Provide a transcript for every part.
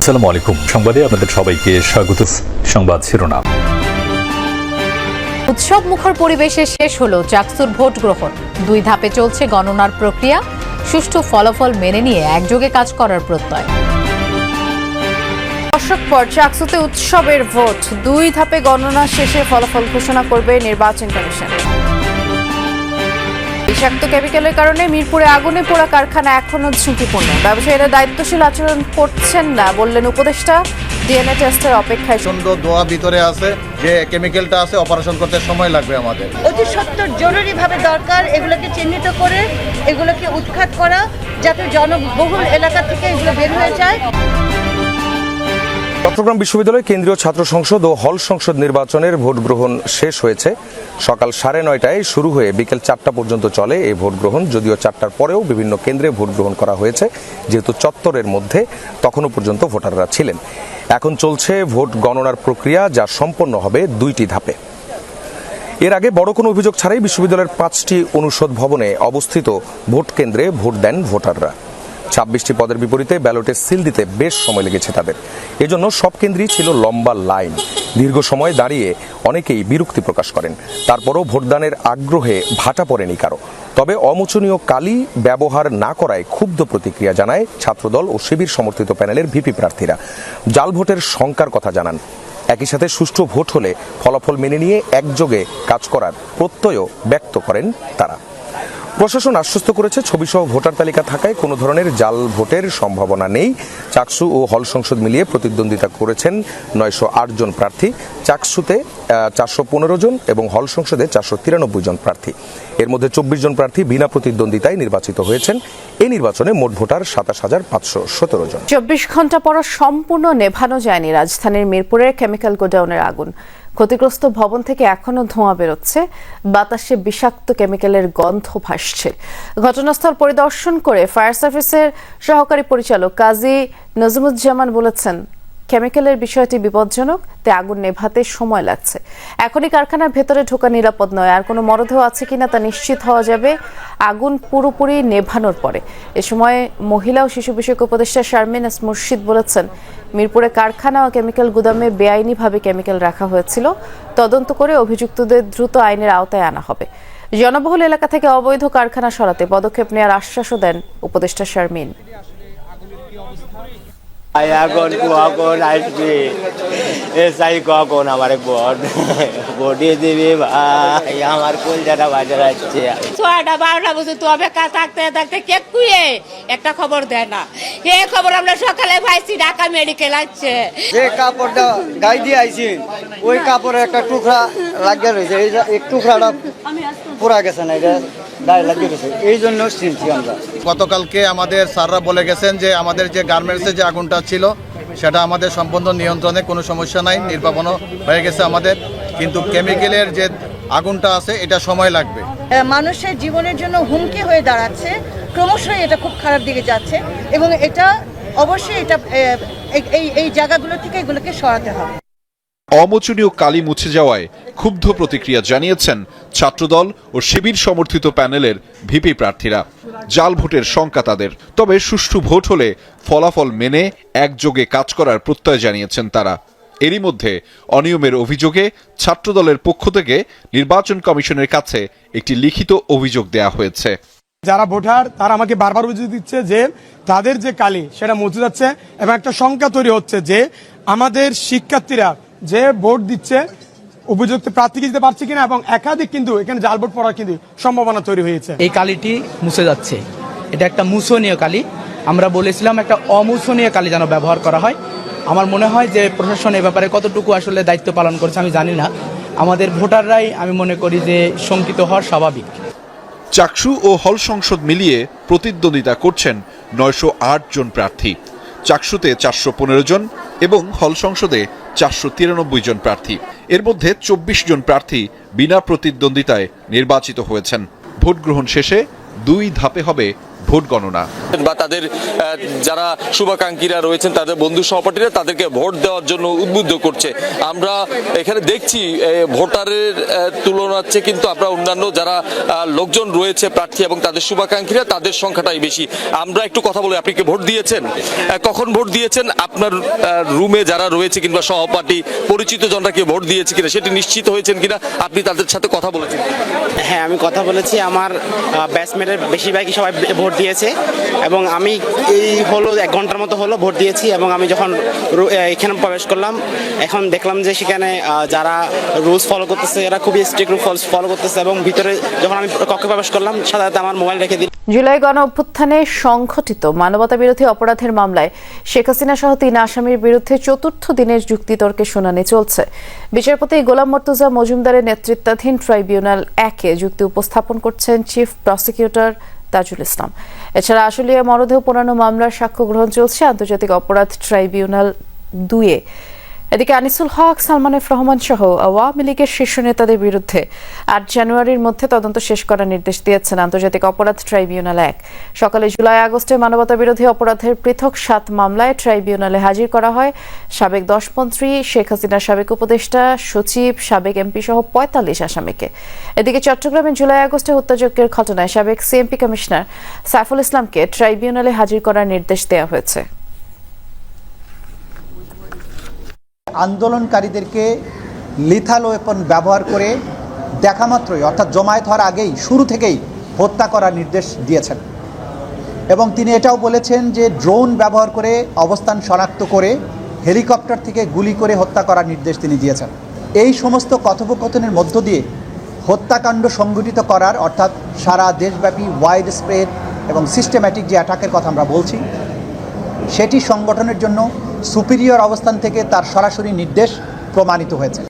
আসসালামু আলাইকুম। সংবাদে আপনাদের সবাইকে স্বাগত। সংবাদ শিরোনাম। উৎসব মুখর পরিবেশে শেষ হলো চাকসুর ভোট গ্রহণ। 2 ধাপে চলছে গণনার প্রক্রিয়া। সুষ্ঠু ফলাফল মেনে নিয়ে একযোগে কাজ করার প্রত্যয়। দশক পর চাকসুতে উৎসবের ভোট। 2 ধাপে গণনা শেষে ফলাফল ঘোষণা করবে নির্বাচন কমিশন। বিষাক্ত কেমিক্যালের কারণে মিরপুরে আগুনে পোড়া কারখানা এখনো ঝুঁকিপূর্ণ। ব্যবসায়ীরা দায়িত্বশীল আচরণ করছেন না বললেন উপদেষ্টা। ডিএনএ টেস্টের অপেক্ষায়। দোয়া ভিতরে আছে যে কেমিক্যালটা আছে, অপারেশন করতে সময় লাগবে আমাদের। অতি সত্বর জরুরিভাবে দরকার এগুলোকে চিহ্নিত করে এগুলোকে উৎখাত করা, যাতে জনবহুল এলাকা থেকে এগুলো বের হয়ে যায়। চট্টগ্রাম বিশ্ববিদ্যালয় কেন্দ্রীয় ছাত্র সংসদ ও হল সংসদ নির্বাচনের ভোট গ্রহণ শেষ হয়েছে। সকাল 9:30টায় শুরু হয়ে বিকেল 4টা পর্যন্ত চলে এই ভোট গ্রহণ। যদিও 4টার পরেও বিভিন্ন কেন্দ্রে ভোট গ্রহণ করা হয়েছে, যেহেতু চত্বরের মধ্যে তখনও পর্যন্ত ভোটাররা ছিলেন। এখন চলছে ভোট গণনার প্রক্রিয়া, যা সম্পন্ন হবে 2টি ধাপে। এর আগে বড় কোনো অভিযোগ ছাড়াই বিশ্ববিদ্যালয়ের 5টি অনুষদ ভবনে অবস্থিত ভোট কেন্দ্রে ভোট দেন ভোটাররা। 26টি পদের বিপরীতে ব্যালটে সিল দিতে বেশ সময় লেগেছে তাদের। এজন্য সব কেন্দ্রেই ছিল লম্বা লাইন। দীর্ঘ সময় দাঁড়িয়ে অনেকেই বিরক্তি প্রকাশ করেন। তারপরও ভোটদানের আগ্রহে ভাটা পড়েনি কারো। তবে অমোচনীয় কালি ব্যবহার না করায় ক্ষুব্ধ প্রতিক্রিয়া জানায় ছাত্রদল ও শিবির সমর্থিত প্যানেলের ভিপি প্রার্থীরা। জাল ভোটের শঙ্কার কথা জানান। একই সাথে সুষ্ঠু ভোট হলে ফলাফল মেনে নিয়ে একযোগে কাজ করার প্রত্যয়ও ব্যক্ত করেন তারা। প্রশাসন আশ্বস্ত করেছে, ছবিসহ ভোটার তালিকা থাকায় কোনো ধরনের জাল ভোটের সম্ভাবনা নেই। চাকসু ও হল সংসদ মিলিয়ে প্রতিদ্বন্দ্বিতা করেছেন 908 জন প্রার্থী। চাকসুতে 415 জন এবং হল সংসদে 493 জন প্রার্থী। এর মধ্যে 24 জন প্রার্থী বিনা প্রতিদ্বন্দ্বিতায় নির্বাচিত হয়েছেন। এই নির্বাচনে মোট ভোটার 27,517 জন। 24 ঘন্টা পর সম্পূর্ণ নেভানো যায়নি রাজধানীর মিরপুরের কেমিক্যাল গোডাউনের আগুন। ক্ষতিগ্রস্ত ভবন থেকে এখনো ধোঁয়া বেরোচ্ছে, বাতাসে বিষাক্ত কেমিক্যালের গন্ধ ভাসছে। ঘটনাস্থল পরিদর্শন করে ফায়ার সার্ভিসের সহকারী পরিচালক কাজী নজমুজ্জামান বলেছেন, কেমিক্যালের বিষয়টি বিপজ্জনক, তাই আগুন নেভাতে সময় লাগছে। এখনই কারখানার ভেতরে ঢোকা নিরাপদ নয়। আর কোনো মরদেহ আছে কিনা তা নিশ্চিত হওয়া যাবে আগুন পুরোপুরি নেভানোর পরে। এ সময় মহিলা ও শিশু বিষয়ক উপদেষ্টা শারমিন এস মুর্শিদ বলেছেন, মিরপুরে কারখানা ও কেমিক্যাল গুদামে বেআইনিভাবে কেমিক্যাল রাখা হয়েছিল। তদন্ত করে অভিযুক্তদের দ্রুত আইনের আওতায় আনা হবে। জনবহুল এলাকা থেকে অবৈধ কারখানা সরাতে পদক্ষেপ নেওয়ার আশ্বাসও দেন উপদেষ্টা শারমিন। আগুন কখন আসবে? এসাই কখন আমার বডি দিবি ভাই, আমার কলজাটা বাজার আসছে। 12টা বছর তো অপেক্ষা থাকতে থাকতে কে কুয়ে একটা খবর দেয় না। এই খবর আমরা সকালে পাইছি, ঢাকা মেডিকেল আসছে। যে কাপড়টা গায়ে দিয়ে আইছি ওই কাপড়ে একটা টুকরা লাগিয়ে রয়েছে, এই টুকরাটা পুরা গেছে না, এটা গায়ে লাগিয়ে গেছে, এই জন্য চিনছি আমরা। গতকালকে আমাদের স্যাররা বলে গেছেন যে আমাদের যে গার্মেন্টসে যে আগুনটা ছিল সেটা আমাদের সম্পূর্ণ নিয়ন্ত্রণে, কোনো সমস্যা নাই, নির্বাপনও হয়ে গেছে আমাদের। কিন্তু কেমিক্যালের যে আগুনটা আছে এটা সময় লাগবে। মানুষের জীবনের জন্য হুমকি হয়ে দাঁড়াচ্ছে, ক্রমশই এটা খুব খারাপ দিকে যাচ্ছে এবং এটা অবশ্যই এটা এই জায়গাগুলো থেকে এগুলোকে সরাতে হবে। অমোচনীয় কালি মুছে যাওয়ায় ক্ষুব্ধ প্রতিক্রিয়া জানিয়েছেন ছাত্রদল ও শিবির সমর্থিত প্যানেলের ভিপি প্রার্থীরা। জাল ভোটের শঙ্কা তাদের, তবে সুষ্ঠু ভোট হলে ফলাফল মেনে একযোগে কাজ করার প্রত্যয় জানিয়েছেন তারা। এরই মধ্যে অনিয়মের অভিযোগে ছাত্রদলের পক্ষ থেকে নির্বাচন কমিশনের কাছে একটি লিখিত অভিযোগ দেয়া হয়েছে। যারা ভোটার তারা আমাকে বারবার অভিযোগ দিচ্ছে যে তাদের যে কালি সেটা মুছে যাচ্ছে এবং একটা শঙ্কা তৈরি হচ্ছে যে আমাদের শিক্ষার্থীরা যে ভোট দিচ্ছে উপযুক্ত প্রার্থীকে দিতে পারছে কিনা, এবং একাধিক কিন্তু এখানে জাল ভোট পড়ার কিন্তু সম্ভাবনা তৈরি হয়েছে। এই কালিটি মুছে যাচ্ছে, এটা একটা মুছনীয় কালি। আমরা বলেছিলাম একটা অমুছনীয় কালি যেন ব্যবহার করা হয়। আমার মনে হয় যে প্রশাসন এ ব্যাপারে কতটুকু আসলে দায়িত্ব পালন করছে আমি জানি না। আমাদের ভোটাররাই আমি মনে করি যে শঙ্কিত হওয়ার স্বাভাবিক। চাকসু ও হল সংসদ মিলিয়ে প্রতিদ্বন্দ্বিতা করছেন 908 জন প্রার্থী। চাকসুতে 415 জন এবং হল সংসদে 493 জন প্রার্থী। এর মধ্যে 24 জন প্রার্থী বিনা প্রতিদ্বন্দ্বিতায় নির্বাচিত হয়েছেন। ভোট গ্রহণ শেষে 2 ধাপে হবে ভোট গণনা। বা তাদের যারা শুভাকাঙ্ক্ষীরা রয়েছেন, তাদের বন্ধু সহপাঠীরা তাদেরকে ভোট দেওয়ার জন্য উদ্বুদ্ধ করছে। আমরা এখানে দেখছি ভোটারের তুলনার চেয়ে কিন্তু আমরা অন্যান্য যারা লোকজন রয়েছে প্রার্থী এবং তাদের শুভাকাঙ্ক্ষীরা, তাদের সংখ্যাটাই বেশি। আমরা একটু কথা বলি, আপনি কি ভোট দিয়েছেন? কখন ভোট দিয়েছেন? আপনার রুমে যারা রয়েছে কিংবা সহপাঠী পরিচিত জনরা কি ভোট দিয়েছে কিনা সেটি নিশ্চিত হয়েছেন কিনা? আপনি তাদের সাথে কথা বলেছেন? হ্যাঁ, আমি কথা বলেছি। আমার ব্যাচমেটের বেশিরভাগই সবাই ভোট দিয়েছে এবং আমি এই হলো 1 ঘন্টার মতো হলো ভোট দিয়েছি। এবং আমি যখন এখানে প্রবেশ করলাম, এখন দেখলাম যে সেখানে যারা রুলস ফলো করতেছে এরা খুবই স্ট্রিক্ট রুলস ফলো করতেছে। এবং ভিতরে যখন আমি কক্ষে প্রবেশ করলাম, সাধারণত আমার মোবাইল রেখে দিই। জুলাই গণ অভ্যুত্থানে সংঘটিত মানবতা বিরোধী অপরাধের মামলায় শেখ হাসিনা সহ 3 আসামির বিরুদ্ধে 4র্থ দিনের যুক্তিতর্কে শুনানি চলছে। বিচারপতি গোলাম মর্তুজা মজুমদারের নেতৃত্বাধীন ট্রাইব্যুনাল 1-এ যুক্তি উপস্থাপন করছেন চিফ প্রসিকিউটর তাজুল ইসলাম। এছাড়া আশুলিয়া মরদেহ পোড়ানো মামলার সাক্ষ্য গ্রহণ চলছে আন্তর্জাতিক অপরাধ ট্রাইব্যুনাল 2-এ। এদিকে আনিসুল হক, সালমান এফ রহমান সহ আওয়ামী লীগের শীর্ষ নেতাদের বিরুদ্ধে 8 জানুয়ারির মধ্যে তদন্ত শেষ করার নির্দেশ দিয়েছেন আন্তর্জাতিক অপরাধ ট্রাইব্যুনাল 1। সকালে জুলাই আগস্টে মানবতা বিরোধী অপরাধের পৃথক 7 মামলায় ট্রাইব্যুনালে হাজির করা হয় সাবেক 10 মন্ত্রী, শেখ হাসিনার সাবেক উপদেষ্টা, সচিব, সাবেক এমপি সহ 45 আসামিকে। এদিকে চট্টগ্রামে জুলাই আগস্টে হত্যাযজ্ঞের ঘটনায় সাবেক সিএমপি কমিশনার সাইফুল ইসলামকে ট্রাইব্যুনালে হাজির করার নির্দেশ দেওয়া হয়েছে। আন্দোলনকারীদেরকে লিথাল ওয়েপন ব্যবহার করে দেখামাত্রই, অর্থাৎ জমায়েত হওয়ার আগেই শুরু থেকেই হত্যা করার নির্দেশ দিয়েছেন। এবং তিনি এটাও বলেছেন যে ড্রোন ব্যবহার করে অবস্থান শনাক্ত করে হেলিকপ্টার থেকে গুলি করে হত্যা করার নির্দেশ তিনি দিয়েছেন। এই সমস্ত কথোপকথনের মধ্য দিয়ে হত্যাকাণ্ড সংঘটিত করার, অর্থাৎ সারা দেশব্যাপী ওয়াইড স্প্রেড এবং সিস্টেম্যাটিক যে অ্যাটাকের কথা আমরা বলছি, সেটি সংগঠনের জন্য সুপিরিয়র অবস্থান থেকে তার সরাসরি নির্দেশ প্রমাণিত হয়েছে।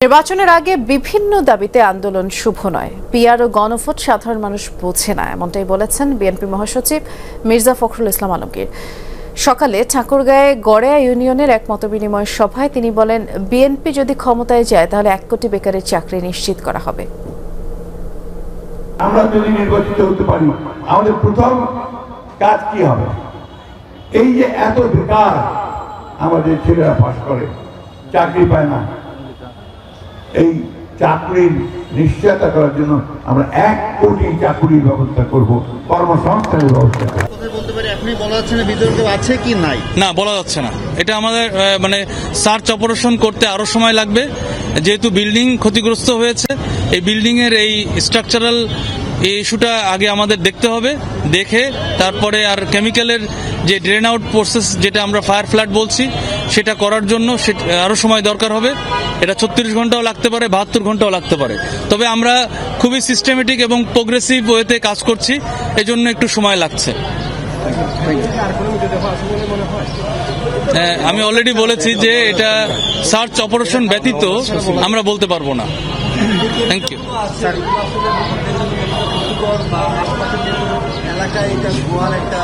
নির্বাচনের আগে বিভিন্ন দাবিতে আন্দোলন শুভ নয়, পিআর ও গণভোট সাধারণ মানুষ বোঝে না, এমনটাই বলেছেন বিএনপি মহাসচিব মির্জা ফখরুল ইসলাম আলমগীর। সকালে ঠাকুরগাঁয়ে গড়েয়া ইউনিয়নের এক মতবিনিময় সভায় তিনি বলেন, বিএনপি যদি ক্ষমতায় যায় তাহলে 1 কোটি বেকারের চাকরি নিশ্চিত করা হবে। আমরা যদি নির্বাচিত হতে পারি, আমাদের প্রথম কাজ কি হবে? এই যে এত বেকার আমাদের ছেলেরা পাস করে, চাকরি পায় না, এই চাকরির নিশ্চয়তা করার জন্য আমরা 1 কোটি চাকরির ব্যবস্থা করব, কর্মসংস্থানের ব্যবস্থা করব। না, বলা যাচ্ছে না। এটা আমাদের সার্চ অপারেশন করতে আরো সময় লাগবে, যেহেতু বিল্ডিং ক্ষতিগ্রস্ত হয়েছে। এই বিল্ডিং এর এই স্ট্রাকচারাল এই ইস্যুটা আগে আমাদের দেখতে হবে, দেখে তারপরে আর কেমিক্যালের যে ড্রেন আউট প্রসেস, যেটা আমরা ফায়ার ফ্লাড বলছি, সেটা করার জন্য আরও সময় দরকার হবে। এটা 36 ঘন্টাও লাগতে পারে, 72 ঘন্টাও লাগতে পারে। তবে আমরা খুবই সিস্টেমেটিক এবং প্রোগ্রেসিভ ওয়েতে কাজ করছি, এজন্য একটু সময় লাগছে। আমি অলরেডি বলেছি যে এটা সার্চ অপারেশন ব্যতীত আমরা বলতে পারবো না। Thank you. এলাকায় এটা গোয়ার একটা